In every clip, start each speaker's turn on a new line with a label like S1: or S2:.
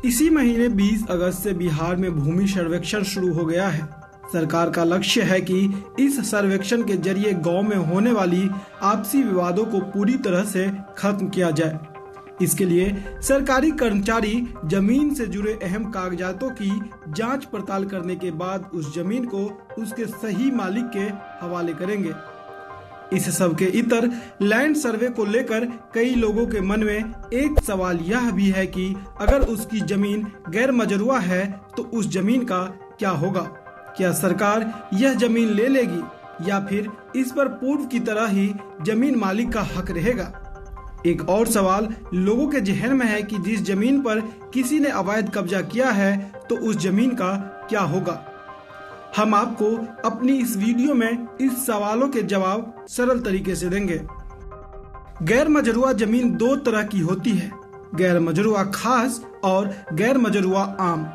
S1: इसी महीने 20 अगस्त से बिहार में भूमि सर्वेक्षण शुरू हो गया है। सरकार का लक्ष्य है कि इस सर्वेक्षण के जरिए गांव में होने वाली आपसी विवादों को पूरी तरह से खत्म किया जाए। इसके लिए सरकारी कर्मचारी जमीन से जुड़े अहम कागजातों की जांच पड़ताल करने के बाद उस जमीन को उसके सही मालिक के हवाले करेंगे। इस सब के इतर लैंड सर्वे को लेकर कई लोगों के मन में एक सवाल यह भी है कि अगर उसकी जमीन गैर मजरूआ है तो उस जमीन का क्या होगा? क्या सरकार यह जमीन ले लेगी या फिर इस पर पूर्व की तरह ही जमीन मालिक का हक रहेगा? एक और सवाल लोगों के जहन में है कि जिस जमीन पर किसी ने अवैध कब्जा किया है तो उस जमीन का क्या होगा? हम आपको अपनी इस वीडियो में इस सवालों के जवाब सरल तरीके से देंगे। गैर मजरूआ जमीन दो तरह की होती है, गैर मजरूआ खास और गैर मजरूआ आम।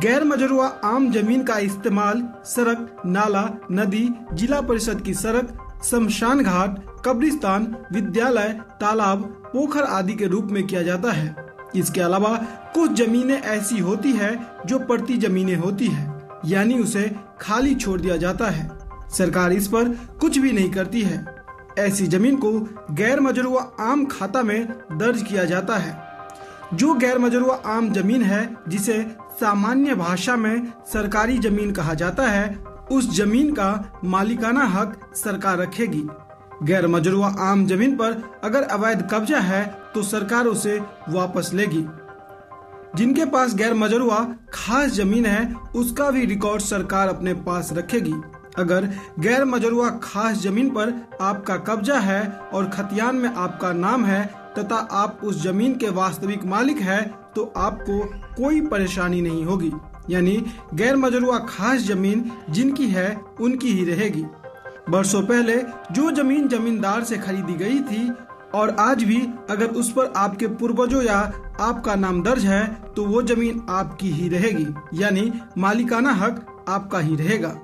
S1: गैर मजरूआ आम जमीन का इस्तेमाल सड़क, नाला, नदी, जिला परिषद की सड़क, शमशान घाट, कब्रिस्तान, विद्यालय, तालाब, पोखर आदि के रूप में किया जाता है। इसके अलावा कुछ जमीनें ऐसी होती है जो पड़ती जमीनें होती है, यानी उसे खाली छोड़ दिया जाता है। सरकार इस पर कुछ भी नहीं करती है। ऐसी जमीन को गैर मजरूआ आम खाता में दर्ज किया जाता है। जो गैर मजरूआ आम जमीन है जिसे सामान्य भाषा में सरकारी जमीन कहा जाता है, उस जमीन का मालिकाना हक सरकार रखेगी। गैर मजरूआ आम जमीन पर अगर अवैध कब्जा है तो सरकार उसे वापस लेगी। जिनके पास गैर मजरूआ खास जमीन है उसका भी रिकॉर्ड सरकार अपने पास रखेगी। अगर गैर मजरूआ खास जमीन पर आपका कब्जा है और खतियान में आपका नाम है तथा आप उस जमीन के वास्तविक मालिक है तो आपको कोई परेशानी नहीं होगी, यानी गैर मजरूआ खास जमीन जिनकी है उनकी ही रहेगी। बरसों पहले जो जमीन जमींदार से खरीदी गई थी और आज भी अगर उस पर आपके पूर्वजों या आपका नाम दर्ज है तो वो जमीन आपकी ही रहेगी, यानी मालिकाना हक आपका ही रहेगा।